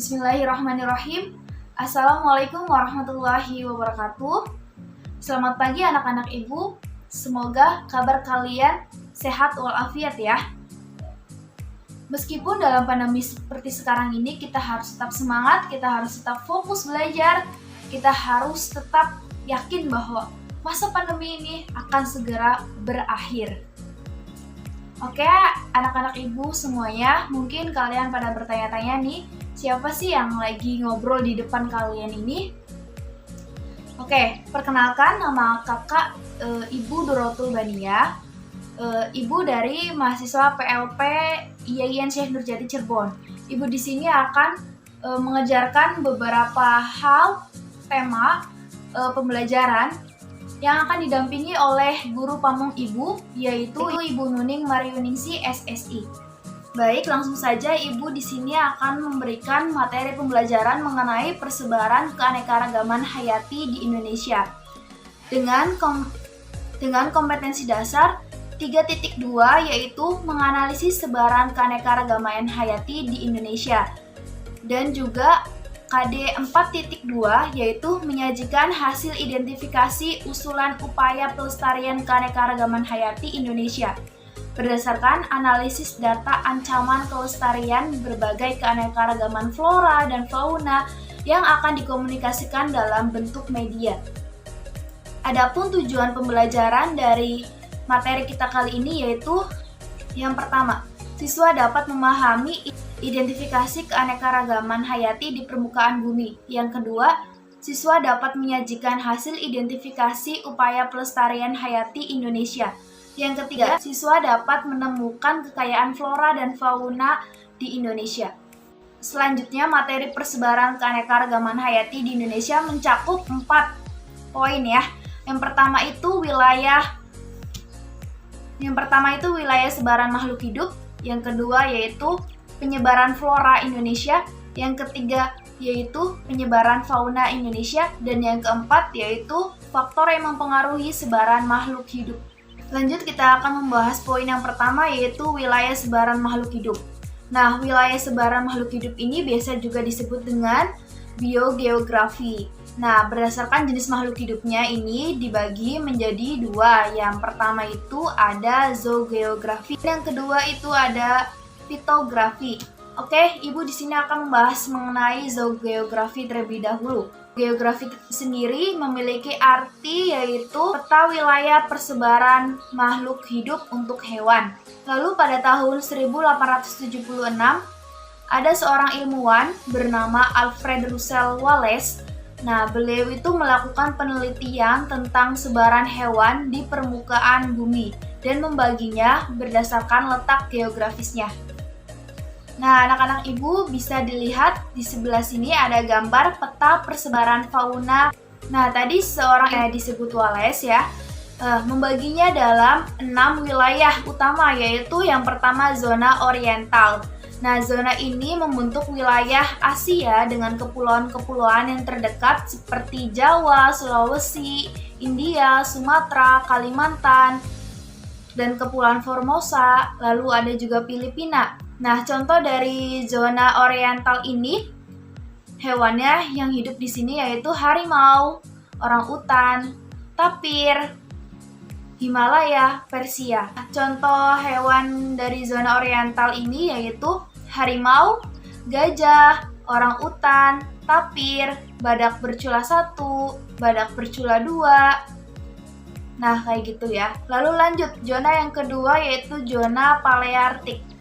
Bismillahirrahmanirrahim. Assalamualaikum warahmatullahi wabarakatuh. Selamat pagi anak-anak ibu. Semoga kabar kalian sehat walafiat ya. Meskipun dalam pandemi seperti sekarang ini kita harus tetap semangat, kita harus tetap fokus belajar, kita harus tetap yakin bahwa masa pandemi ini akan segera berakhir. Oke, anak-anak ibu semuanya, mungkin kalian pada bertanya-tanya nih, siapa sih yang lagi ngobrol di depan kalian ini? Oke, perkenalkan nama kakak Ibu Dorotul Bania, ibu dari mahasiswa PLP IAIN Syekh Nurjati Cirebon. Ibu di sini akan mengajarkan beberapa hal tema pembelajaran yang akan didampingi oleh guru pamong ibu, yaitu Ibu Nuning Mariuningsi SSI. Baik, langsung saja ibu di sini akan memberikan materi pembelajaran mengenai persebaran keanekaragaman hayati di Indonesia dengan kompetensi dasar 3.2, yaitu menganalisis sebaran keanekaragaman hayati di Indonesia, dan juga KD 4.2, yaitu menyajikan hasil identifikasi usulan upaya pelestarian keanekaragaman hayati Indonesia berdasarkan analisis data ancaman kelestarian berbagai keanekaragaman flora dan fauna yang akan dikomunikasikan dalam bentuk media. Adapun tujuan pembelajaran dari materi kita kali ini yaitu yang pertama, siswa dapat memahami identifikasi keanekaragaman hayati di permukaan bumi. Yang kedua, siswa dapat menyajikan hasil identifikasi upaya pelestarian hayati Indonesia. Yang ketiga, siswa dapat menemukan kekayaan flora dan fauna di Indonesia. Selanjutnya, materi persebaran keanekaragaman hayati di Indonesia mencakup 4 poin ya. Yang pertama itu wilayah sebaran makhluk hidup. Yang kedua yaitu penyebaran flora Indonesia, yang ketiga yaitu penyebaran fauna Indonesia, dan yang keempat yaitu faktor yang mempengaruhi sebaran makhluk hidup. Lanjut, kita akan membahas poin yang pertama yaitu wilayah sebaran makhluk hidup. Nah, wilayah sebaran makhluk hidup ini biasa juga disebut dengan biogeografi. Nah, berdasarkan jenis makhluk hidupnya ini dibagi menjadi 2. Yang pertama itu ada zoogeografi, yang kedua itu ada fitografi. Oke, ibu di sini akan membahas mengenai zoogeografi terlebih dahulu. Geografi sendiri memiliki arti yaitu peta wilayah persebaran makhluk hidup untuk hewan. Lalu pada tahun 1876 ada seorang ilmuwan bernama Alfred Russel Wallace. Nah, beliau itu melakukan penelitian tentang sebaran hewan di permukaan bumi dan membaginya berdasarkan letak geografisnya. Nah, anak-anak ibu bisa dilihat di sebelah sini ada gambar peta persebaran fauna. Nah, tadi seorang yang disebut Wallace ya, membaginya dalam 6 wilayah utama, yaitu yang pertama zona oriental. Nah, zona ini membentuk wilayah Asia dengan kepulauan-kepulauan yang terdekat seperti Jawa, Sulawesi, India, Sumatera, Kalimantan, dan Kepulauan Formosa, lalu ada juga Filipina. Nah, contoh dari zona oriental ini, hewannya yang hidup di sini yaitu harimau, orangutan, tapir, Himalaya, Persia. Contoh hewan dari zona oriental ini yaitu harimau, gajah, orangutan, tapir, badak bercula 1, badak bercula 2. Nah, kayak gitu ya. Lalu lanjut, zona yang kedua yaitu zona paleartik.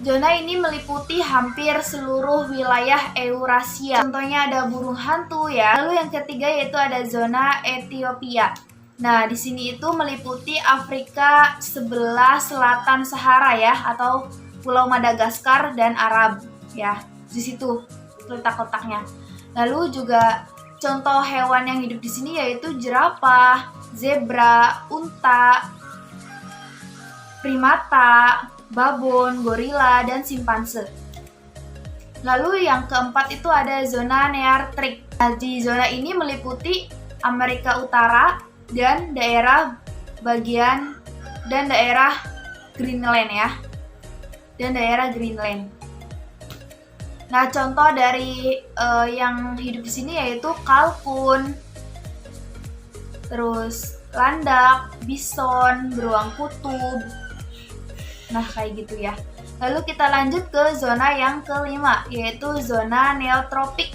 Zona ini meliputi hampir seluruh wilayah Eurasia. Contohnya ada burung hantu ya. Lalu yang ketiga yaitu ada zona Ethiopia. Nah, di sini itu meliputi Afrika sebelah selatan Sahara ya, atau Pulau Madagaskar dan Arab ya. Di situ letak-letaknya. Lalu juga contoh hewan yang hidup di sini yaitu jerapah, zebra, unta, primata, babon, gorila, dan simpanse. Lalu yang keempat itu ada zona nearktik. Nah, di zona ini meliputi Amerika Utara dan daerah Greenland ya. Dan daerah Greenland. Nah, contoh dari yang hidup di sini yaitu kalkun, terus landak, bison, beruang kutub. Nah, kayak gitu ya. Lalu kita lanjut ke zona yang kelima, yaitu zona neotropik.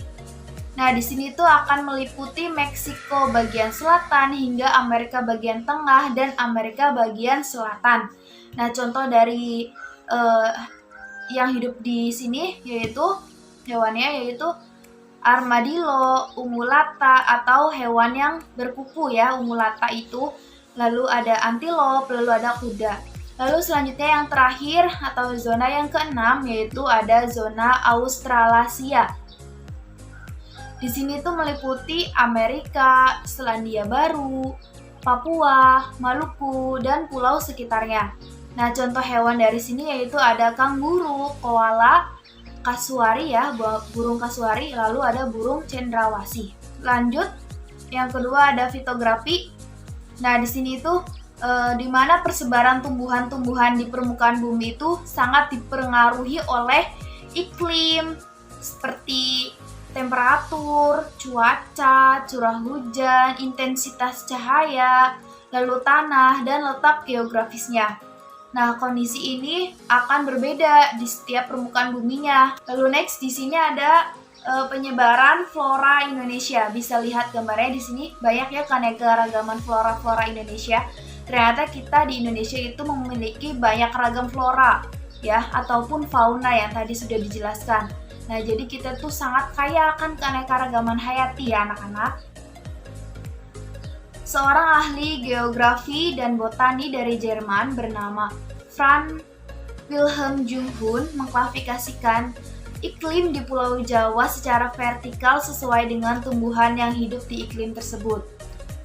Nah, di sini tuh akan meliputi Meksiko bagian selatan hingga Amerika bagian tengah dan Amerika bagian selatan. Nah, contoh dari yang hidup di sini yaitu hewannya yaitu armadillo, ungulata atau hewan yang berkuku ya, ungulata itu. Lalu ada antilop, lalu ada kuda. Lalu selanjutnya yang terakhir atau zona yang keenam yaitu ada zona Australasia. Di sini tuh meliputi Amerika, Selandia Baru, Papua, Maluku, dan pulau sekitarnya. Nah, contoh hewan dari sini yaitu ada kanguru, koala, kasuari ya, burung kasuari, lalu ada burung cendrawasih. Lanjut, yang kedua ada fitografi. Nah, di sini itu di mana persebaran tumbuhan-tumbuhan di permukaan bumi itu sangat dipengaruhi oleh iklim seperti temperatur, cuaca, curah hujan, intensitas cahaya, lalu tanah, dan letak geografisnya. Nah, kondisi ini akan berbeda di setiap permukaan buminya. Lalu next, di sini ada penyebaran flora Indonesia. Bisa lihat gambarnya di sini, banyak ya keanekaragaman flora Indonesia. Ternyata kita di Indonesia itu memiliki banyak ragam flora, ya, ataupun fauna yang tadi sudah dijelaskan. Nah, jadi kita tuh sangat kaya akan keanekaragaman hayati ya anak-anak. Seorang ahli geografi dan botani dari Jerman bernama Franz Wilhelm Junghun mengklasifikasikan iklim di Pulau Jawa secara vertikal sesuai dengan tumbuhan yang hidup di iklim tersebut.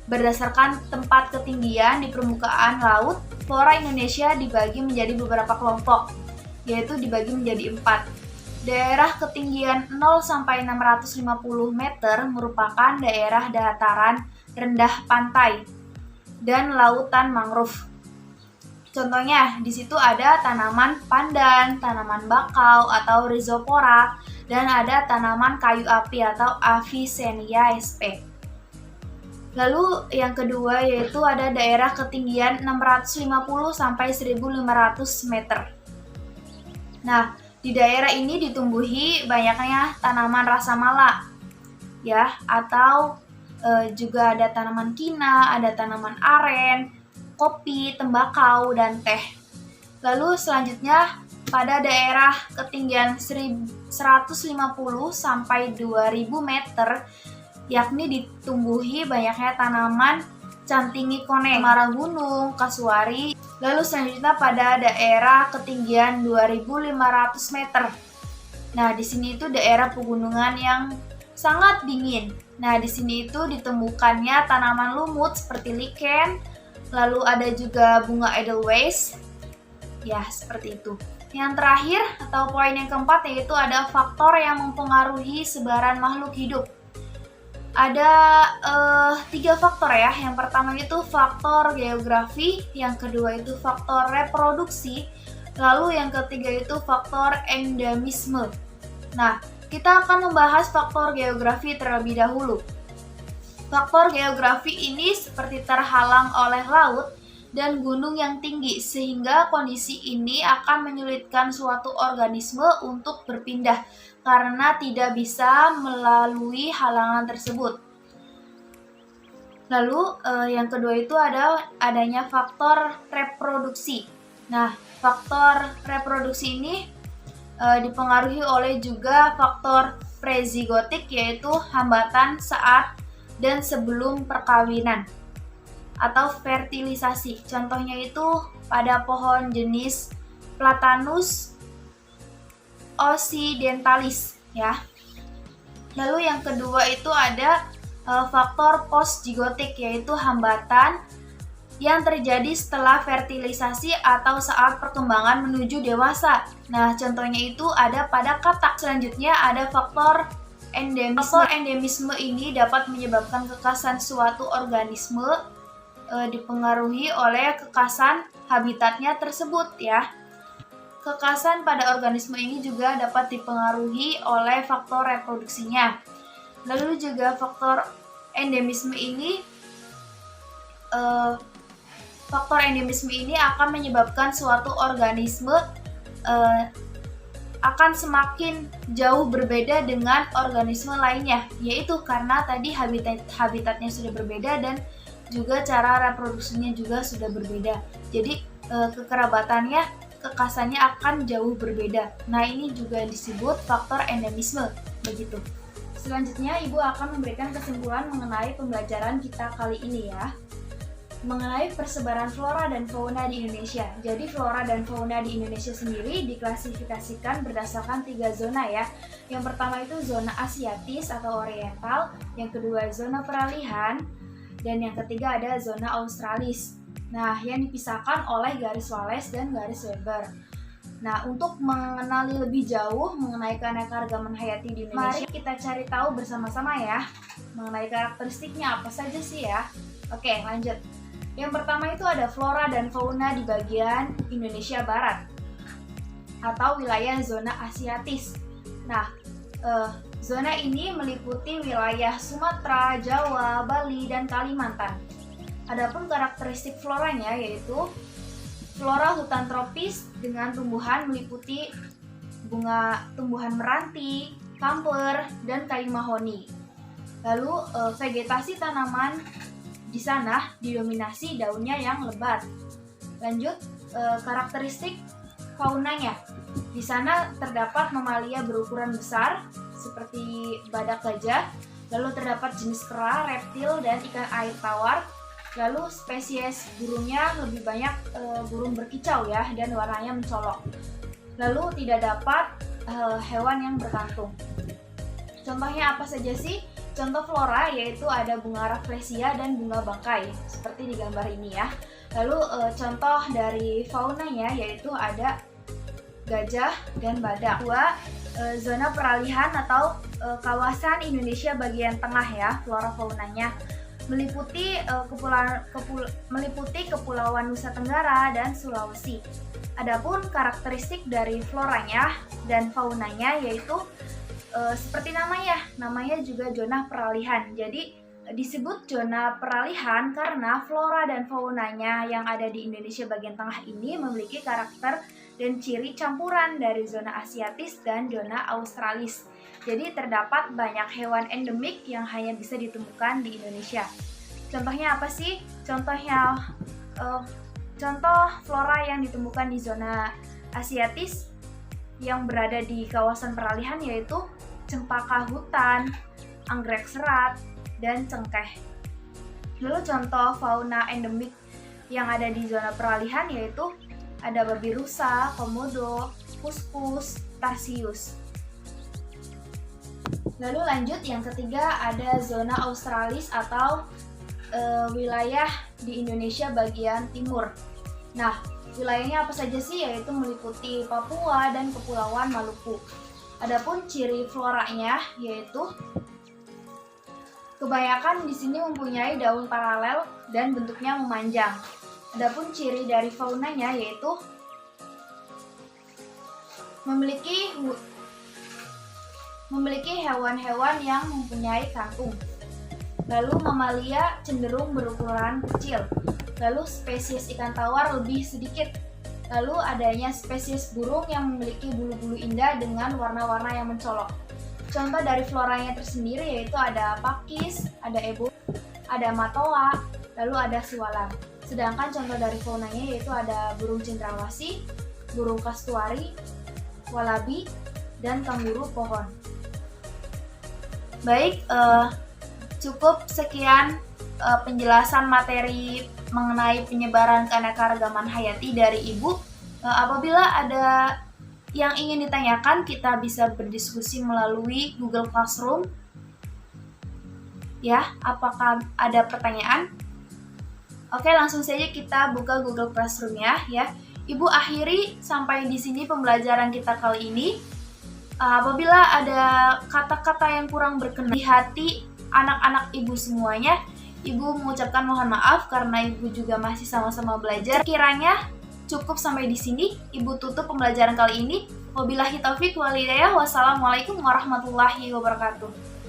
Berdasarkan tempat ketinggian di permukaan laut, flora Indonesia dibagi menjadi beberapa kelompok, yaitu dibagi menjadi 4. Daerah ketinggian 0-650 meter merupakan daerah dataran rendah pantai dan lautan mangrove. Contohnya, di situ ada tanaman pandan, tanaman bakau atau rhizopora, dan ada tanaman kayu api atau Avicennia sp. Lalu yang kedua yaitu ada daerah ketinggian 650-1500 meter. Nah, di daerah ini ditumbuhi banyaknya tanaman rasa mala, ya, atau juga ada tanaman kina, ada tanaman aren, kopi, tembakau, dan teh. Lalu selanjutnya pada daerah ketinggian 150 sampai 2000 meter, yakni ditumbuhi banyaknya tanaman cantingi kone, cemara gunung, kasuari. Lalu selanjutnya pada daerah ketinggian 2500 meter. Nah, di sini itu daerah pegunungan yang sangat dingin. Nah, di sini itu ditemukannya tanaman lumut seperti lichen, lalu ada juga bunga edelweiss. Ya, seperti itu. Yang terakhir atau poin yang keempat yaitu ada faktor yang mempengaruhi sebaran makhluk hidup. Ada 3 faktor ya. Yang pertama itu faktor geografi, yang kedua itu faktor reproduksi, lalu yang ketiga itu faktor endemisme. Nah, kita akan membahas faktor geografi terlebih dahulu. Faktor geografi ini seperti terhalang oleh laut dan gunung yang tinggi, sehingga kondisi ini akan menyulitkan suatu organisme untuk berpindah karena tidak bisa melalui halangan tersebut. Lalu yang kedua itu adanya faktor reproduksi. Nah, faktor reproduksi ini dipengaruhi oleh juga faktor prezigotik, yaitu hambatan saat dan sebelum perkawinan atau fertilisasi. Contohnya itu pada pohon jenis Platanus occidentalis ya. Lalu yang kedua itu ada faktor postzigotik, yaitu hambatan yang terjadi setelah fertilisasi atau saat perkembangan menuju dewasa. Nah, contohnya itu ada pada katak. Selanjutnya ada faktor endemisme. Faktor endemisme ini dapat menyebabkan kekhasan suatu organisme dipengaruhi oleh kekhasan habitatnya tersebut ya. Kekhasan pada organisme ini juga dapat dipengaruhi oleh faktor reproduksinya. Lalu juga faktor endemisme ini akan menyebabkan suatu organisme akan semakin jauh berbeda dengan organisme lainnya, yaitu karena tadi habitatnya sudah berbeda dan juga cara reproduksinya juga sudah berbeda. Jadi kekhasannya akan jauh berbeda. Nah, ini juga disebut faktor endemisme, begitu. Selanjutnya, Ibu akan memberikan kesimpulan mengenai pembelajaran kita kali ini ya. Mengenai persebaran flora dan fauna di Indonesia. Jadi, flora dan fauna di Indonesia sendiri diklasifikasikan berdasarkan 3 zona ya. Yang pertama itu zona Asiatis atau Oriental, yang kedua zona peralihan, dan yang ketiga ada zona Australis. Nah, yang dipisahkan oleh garis Wallace dan garis Weber. Nah, untuk mengenali lebih jauh mengenai keanekaragaman hayati di Indonesia, mari kita cari tahu bersama-sama ya mengenai karakteristiknya apa saja sih ya. Oke, lanjut. Yang pertama itu ada flora dan fauna di bagian Indonesia Barat atau wilayah zona Asiatis. Nah, zona ini meliputi wilayah Sumatera, Jawa, Bali, dan Kalimantan. Adapun karakteristik floranya yaitu flora hutan tropis dengan tumbuhan meliputi tumbuhan meranti, kamper, dan kayu mahoni. Lalu vegetasi tanaman di sana didominasi daunnya yang lebat. Lanjut, karakteristik faunanya. Di sana terdapat mamalia berukuran besar seperti badak gajah, lalu terdapat jenis kera, reptil, dan ikan air tawar. Lalu spesies burungnya lebih banyak burung berkicau ya, dan warnanya mencolok. Lalu tidak dapat hewan yang berkantung. Contohnya apa saja sih? Contoh flora yaitu ada bunga rafflesia dan bunga bangkai, seperti di gambar ini ya. Lalu contoh dari faunanya yaitu ada gajah dan badak. Kedua, zona peralihan atau kawasan Indonesia bagian tengah ya, flora faunanya meliputi kepulauan Nusa Tenggara dan Sulawesi. Adapun karakteristik dari floranya dan faunanya yaitu seperti namanya juga zona peralihan. Jadi disebut zona peralihan karena flora dan faunanya yang ada di Indonesia bagian tengah ini memiliki karakter dan ciri campuran dari zona Asiatis dan zona Australis. Jadi terdapat banyak hewan endemik yang hanya bisa ditemukan di Indonesia. Contohnya apa sih? Contoh flora yang ditemukan di zona Asiatis yang berada di kawasan peralihan yaitu cempaka hutan, anggrek serat, dan cengkeh. Lalu contoh fauna endemik yang ada di zona peralihan yaitu ada babi rusa, komodo, pus-pus, tarsius. Lalu lanjut, yang ketiga ada zona Australis atau wilayah di Indonesia bagian timur. Nah, wilayahnya apa saja sih? Yaitu meliputi Papua dan Kepulauan Maluku. Adapun ciri floranya yaitu kebanyakan di sini mempunyai daun paralel dan bentuknya memanjang. Adapun ciri dari faunanya yaitu memiliki hewan-hewan yang mempunyai kantung. Lalu mamalia cenderung berukuran kecil. Lalu spesies ikan tawar lebih sedikit. Lalu adanya spesies burung yang memiliki bulu-bulu indah dengan warna-warna yang mencolok. Contoh dari floranya tersendiri yaitu ada pakis, ada ebo, ada matoa, lalu ada siwalan. Sedangkan contoh dari faunanya yaitu ada burung cendrawasih, burung kastuari, walabi, dan kanguru pohon. Baik, cukup sekian penjelasan materi mengenai penyebaran keanekaragaman hayati dari Ibu. Apabila ada yang ingin ditanyakan, kita bisa berdiskusi melalui Google Classroom. Ya, apakah ada pertanyaan? Oke, langsung saja kita buka Google Classroom ya. Ibu akhiri sampai di sini pembelajaran kita kali ini. Apabila ada kata-kata yang kurang berkenan di hati anak-anak Ibu semuanya, Ibu mengucapkan mohon maaf karena Ibu juga masih sama-sama belajar. Kiranya cukup sampai di sini. Ibu tutup pembelajaran kali ini. Wabillahi taufik wal hidayah. Wassalamualaikum warahmatullahi wabarakatuh.